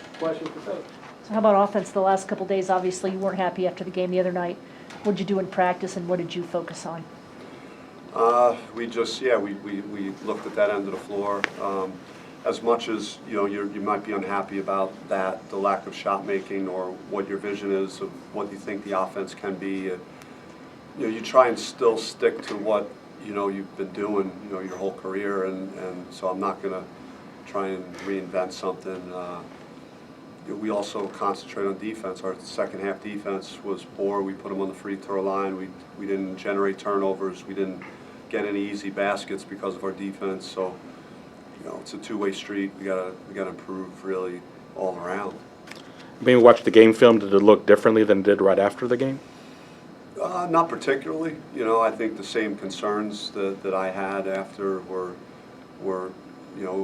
Question for Coach. So how about offense the last couple days? Obviously, you weren't happy after the game the other night. What did you do in practice, and what did you focus on? We just, we looked at that end of the floor. As much as, you might be unhappy about that, the lack of shot making or what your vision is of what you think the offense can be, you try and still stick to what, you've been doing, your whole career, and so I'm not going to try and reinvent something. We also concentrate on defense. Our second half defense was poor. We put them on the free throw line. We didn't generate turnovers. We didn't get any easy baskets because of our defense. So, it's a two-way street. We gotta improve really all around. Maybe watch the game film. Did it look differently than it did right after the game? Not particularly. I think the same concerns that I had after were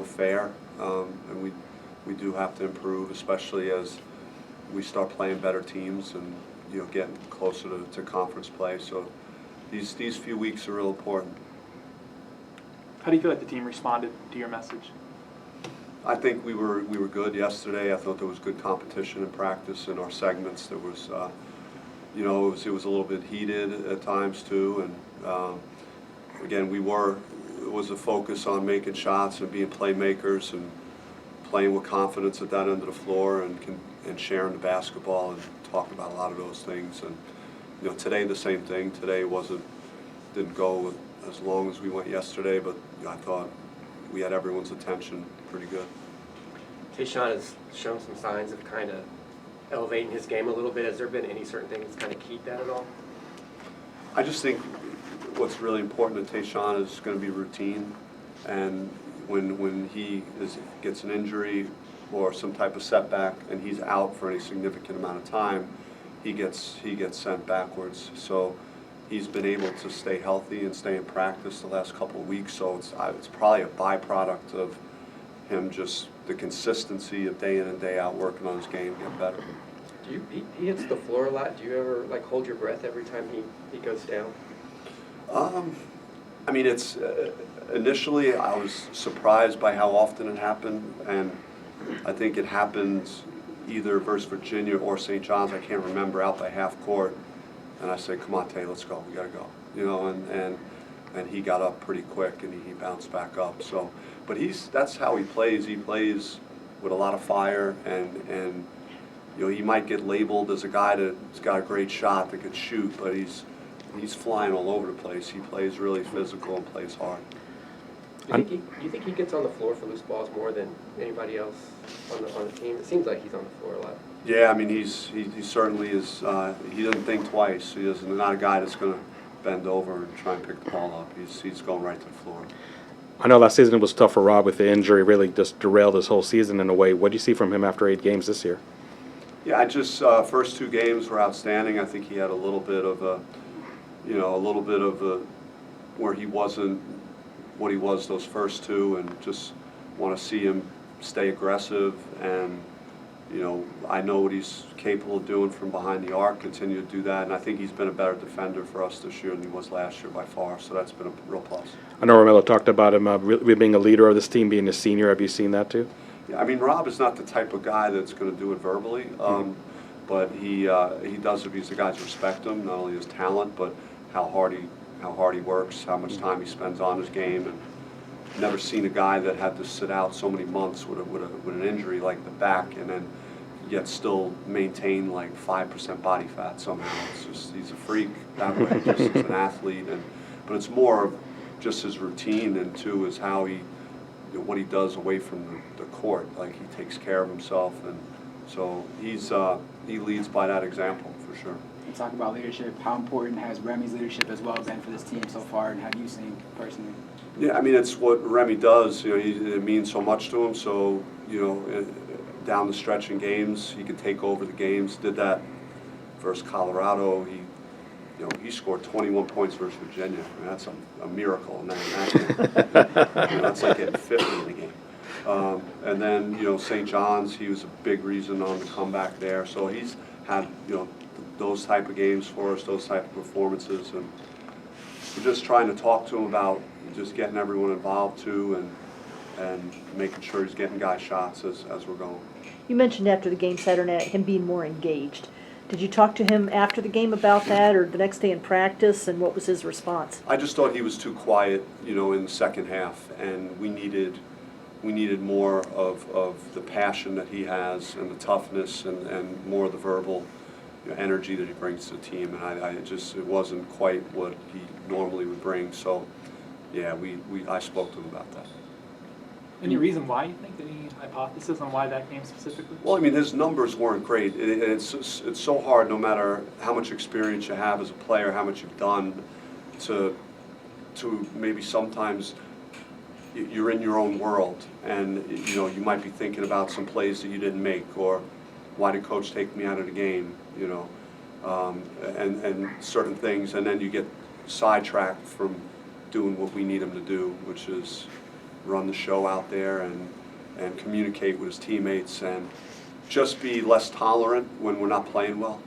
fair, and we do have to improve, especially as we start playing better teams and getting closer to conference play. So these few weeks are real important. How do you feel like the team responded to your message? I think we were good yesterday. I thought there was good competition in practice in our segments. There was, it was a little bit heated at times too. And again, it was a focus on making shots and being playmakers and playing with confidence at that end of the floor and sharing the basketball and talking about a lot of those things. And today the same thing. Today didn't go as long as we went yesterday, but I thought we had everyone's attention pretty good. Tayshaun has shown some signs of kind of elevating his game a little bit. Has there been any certain things that's kind of keyed that at all? I just think what's really important to Tayshaun is going to be routine, and when he gets an injury or some type of setback and he's out for any significant amount of time, he gets sent backwards. So he's been able to stay healthy and stay in practice the last couple of weeks. So it's probably a byproduct of him just the consistency of day in and day out working on his game, get better. He hits the floor a lot. Do you ever hold your breath every time he goes down? I mean, it's initially I was surprised by how often it happened, and I think it happened either versus Virginia or St. John's. I can't remember, out by half court, and I said, "Come on, Tay, let's go. We gotta go." And he got up pretty quick and he bounced back up. So, but that's how he plays. He plays with a lot of fire, and he might get labeled as a guy that's got a great shot that could shoot, but he's flying all over the place. He plays really physical and plays hard. Do you think he gets on the floor for loose balls more than anybody else on the team? It seems like he's on the floor a lot. Yeah, I mean, he certainly is. He doesn't think twice. He's not a guy that's going to bend over and try and pick the ball up. He's going right to the floor. I know last season it was tough for Rob with the injury, really just derailed his whole season in a way. What do you see from him after 8 games this year? Yeah, first 2 games were outstanding. I think he had a little bit of where he wasn't what he was those first 2, and just want to see him stay aggressive. And I know what he's capable of doing from behind the arc. Continue to do that, and I think he's been a better defender for us this year than he was last year by far. So that's been a real plus. I know Romello talked about him really being a leader of this team, being a senior. Have you seen that too? Yeah, I mean, Rob is not the type of guy that's going to do it verbally, but he does it because the guys respect him, not only his talent, but how hard he works, how much time he spends on his game. And never seen a guy that had to sit out so many months with an injury like the back, and then yet still maintain like 5% body fat somehow. It's just, he's a freak that way, just as an athlete. But it's more of just his routine, and two is how what he does away from the court. Like, he takes care of himself, and so he leads by that example for sure. You talk about leadership. How important has Remy's leadership as well been for this team so far, and have you seen personally? Yeah, I mean, it's what Remy does. It means so much to him. So down the stretch in games, he could take over the games. Did that versus Colorado. He scored 21 points versus Virginia. I mean, that's a miracle in that game. That's like getting 50 in the game. And then St. John's, he was a big reason on the comeback there. So he's had those type of games for us, those type of performances, and we're just trying to talk to him about just getting everyone involved too, and making sure he's getting guys shots as we're going. You mentioned after the game Saturday night him being more engaged. Did you talk to him after the game about that, or the next day in practice, and what was his response? I just thought he was too quiet, in the second half, and we needed more of the passion that he has and the toughness and more of the verbal energy that he brings to the team. And it wasn't quite what he normally would bring. So, yeah, I spoke to him about that. Any reason why you think? Any hypothesis on why that game specifically? Well, I mean, his numbers weren't great. It's so hard, no matter how much experience you have as a player, how much you've done, to maybe sometimes you're in your own world, and you might be thinking about some plays that you didn't make, or why did coach take me out of the game, and certain things, and then you get sidetracked from doing what we need him to do, which is run the show out there and communicate with his teammates and just be less tolerant when we're not playing well,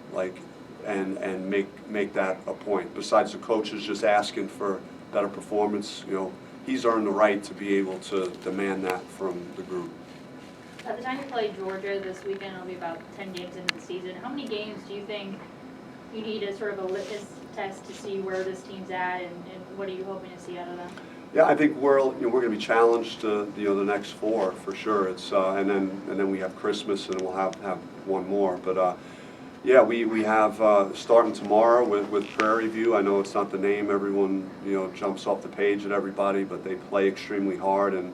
and make that a point. Besides the coaches just asking for better performance, he's earned the right to be able to demand that from the group. By the time you play Georgia this weekend, it'll be about 10 games into the season. How many games do you think you need as sort of a litmus test to see where this team's at, and what are you hoping to see out of them? Yeah, I think we're going to be challenged the next 4 for sure. It's and then we have Christmas, and we'll have one more. But yeah, we have starting tomorrow with Prairie View. I know it's not the name everyone jumps off the page at everybody, but they play extremely hard, and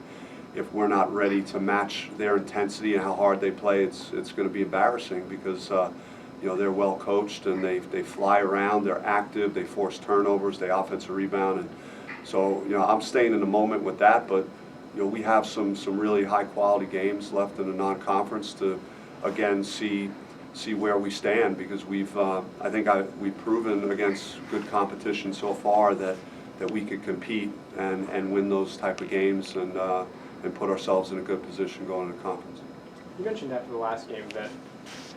if we're not ready to match their intensity and how hard they play, it's going to be embarrassing, because they're well coached, and they fly around, they're active, they force turnovers, they offensive rebound, and so I'm staying in the moment with that. But we have some really high quality games left in the non-conference to again see where we stand, because we've proven against good competition so far that we could compete and win those type of games, and put ourselves in a good position going into conference. You mentioned after the last game that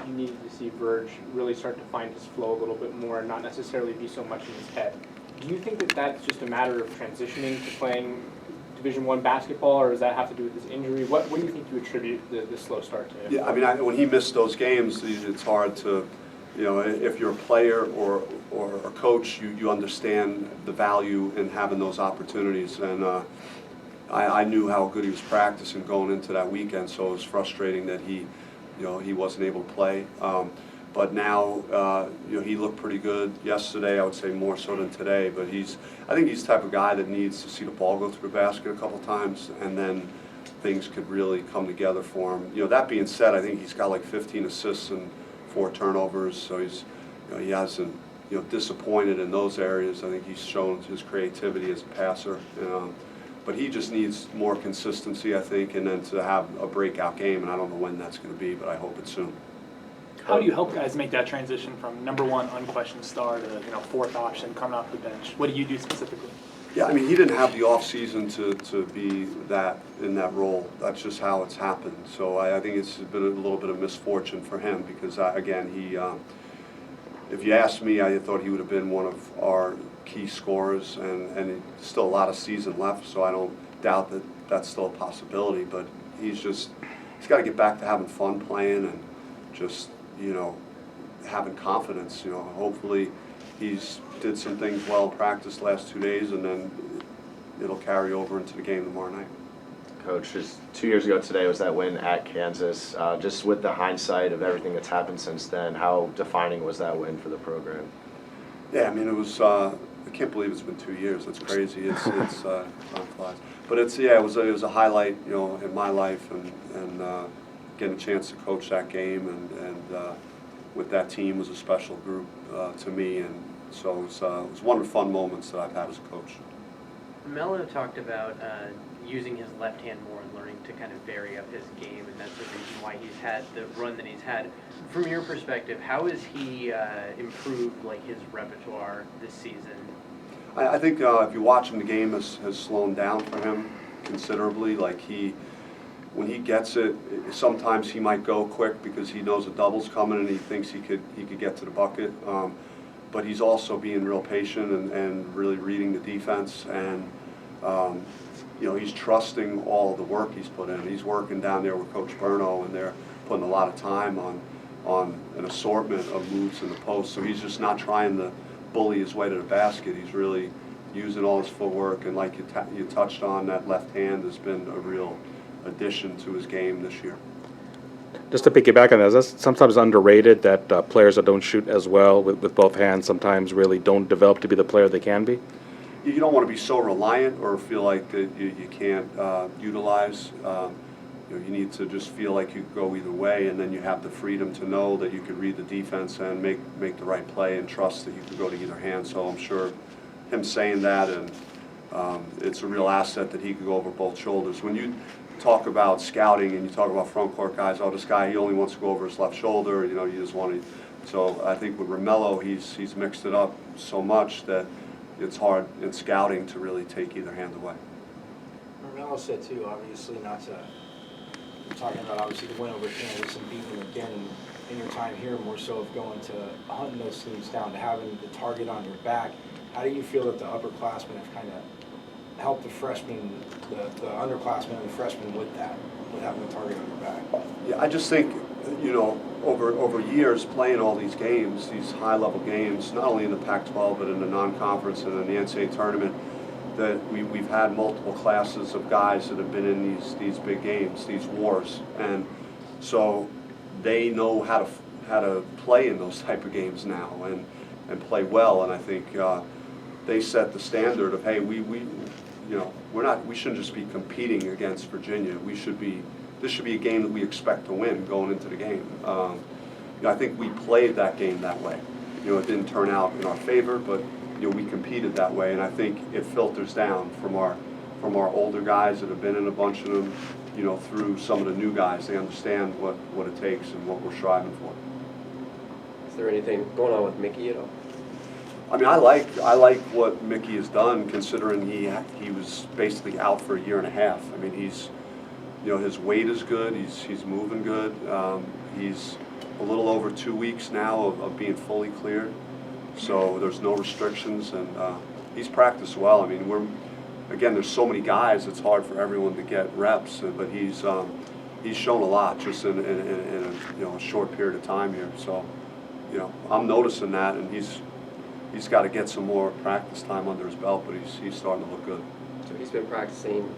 you needed to see Verge really start to find his flow a little bit more, and not necessarily be so much in his head. Do you think that that's just a matter of transitioning to playing Division I basketball, or does that have to do with his injury? What do you think you attribute the slow start to? Yeah, I mean, when he missed those games, it's hard to, if you're a player or a coach, you understand the value in having those opportunities. And I knew how good he was practicing going into that weekend, so it was frustrating that he wasn't able to play. But now, he looked pretty good yesterday. I would say more so than today. But I think he's the type of guy that needs to see the ball go through the basket a couple times, and then things could really come together for him. That being said, I think he's got like 15 assists and 4 turnovers. So he hasn't disappointed in those areas. I think he's shown his creativity as a passer. But he just needs more consistency, I think, and then to have a breakout game. And I don't know when that's going to be, but I hope it's soon. How do you help guys make that transition from #1 unquestioned star to 4th option coming off the bench? What do you do specifically? Yeah, I mean, he didn't have the off season to be in that role. That's just how it's happened. So I think it's been a little bit of misfortune for him, because again, if you asked me, I thought he would have been one of our key scorers, and still a lot of season left. So I don't doubt that that's still a possibility. But he's got to get back to having fun playing, and just having confidence. Hopefully he's did some things well in practice the last 2 days, and then it'll carry over into the game tomorrow night. Coach, just 2 years ago today was that win at Kansas. Just with the hindsight of everything that's happened since then, how defining was that win for the program? Yeah, I mean, it was. I can't believe it's been 2 years. That's crazy. It's time flies. But it was a highlight, in my life, and getting a chance to coach that game and with that team was a special group to me, and so it was one of the fun moments that I've had as a coach. Melo talked about using his left hand more and learning to kind of vary up his game, and that's the reason why he's had the run that he's had. From your perspective, how has he improved his repertoire this season? I think if you watch him, the game has slowed down for him considerably. When he gets it, sometimes he might go quick because he knows a double's coming and he thinks he could get to the bucket. But he's also being real patient and really reading the defense, and he's trusting all the work he's put in. He's working down there with Coach Berno, and they're putting a lot of time on an assortment of moves in the post. So he's just not trying to bully his way to the basket. He's really using all his footwork, and like you touched on, that left hand has been a real addition to his game this year. Just to piggyback on that, that's sometimes underrated that players that don't shoot as well with both hands sometimes really don't develop to be the player they can be. You don't want to be so reliant or feel like that you can't utilize. You need to just feel like you could go either way, and then you have the freedom to know that you could read the defense and make the right play and trust that you could go to either hand. So I'm sure him saying that, and it's a real asset that he could go over both shoulders. When you talk about scouting and you talk about front court guys, oh, this guy, he only wants to go over his left shoulder, you just want to. So I think with Romello, he's mixed it up so much that it's hard in scouting to really take either hand away. Romello said too, obviously not to, we're talking about obviously the win over Kansas and beating them again in your time here, more so of going to hunting those teams down, to having the target on your back. How do you feel that the upperclassmen have kind of helped the freshmen, the underclassmen and the freshmen with that, with having the target on your back? Yeah, I just think, over years playing all these games, these high-level games, not only in the Pac-12 but in the non-conference and in the NCAA tournament, that we've had multiple classes of guys that have been in these big games, these wars, and so they know how to play in those type of games now and play well. And I think they set the standard of, hey, we shouldn't just be competing against Virginia. This should be a game that we expect to win going into the game. I think we played that game that way. It didn't turn out in our favor, but we competed that way, and I think it filters down from our older guys that have been in a bunch of them, through some of the new guys. They understand what it takes and what we're striving for. Is there anything going on with Mickey at all? I mean, I like what Mickey has done, considering he was basically out for a year and a half. I mean, his weight is good. He's moving good. He's a little over 2 weeks now of being fully cleared, so there's no restrictions, and he's practiced well. I mean, there's so many guys. It's hard for everyone to get reps, but he's shown a lot just in a short period of time here. So, I'm noticing that, and he's got to get some more practice time under his belt, but he's starting to look good. So he's been practicing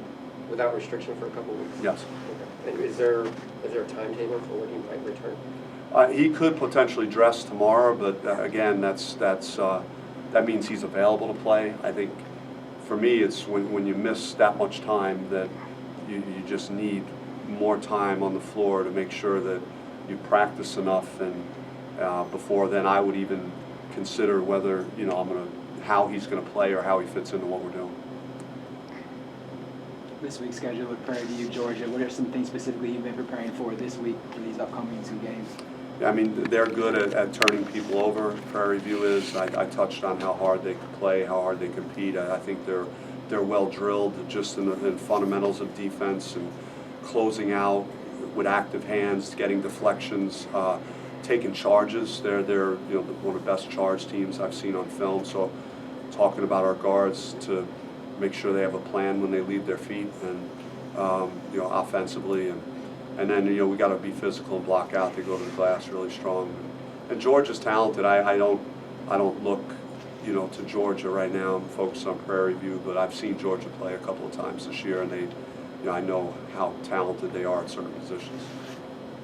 without restriction for a couple of weeks? Yes. Okay. And is there a timetable for when he might return? He could potentially dress tomorrow, but again, that means he's available to play. I think for me, it's when you miss that much time that you just need more time on the floor to make sure that you practice enough, and before then I would even consider whether how he's going to play or how he fits into what we're doing. This week's schedule with Prairie View, Georgia, what are some things specifically you've been preparing for this week for these upcoming 2 games? I mean, they're good at turning people over. Prairie View is. I touched on how hard they can play, how hard they compete. I think they're well drilled just in fundamentals of defense and closing out with active hands, getting deflections, taking charges. They're one of the best charge teams I've seen on film. So talking about our guards to make sure they have a plan when they leave their feet, and offensively, and then we got to be physical and block out. They go to the glass really strong, and Georgia's talented. I don't look to Georgia right now. I'm focused on Prairie View, but I've seen Georgia play a couple of times this year, and I know how talented they are at certain positions.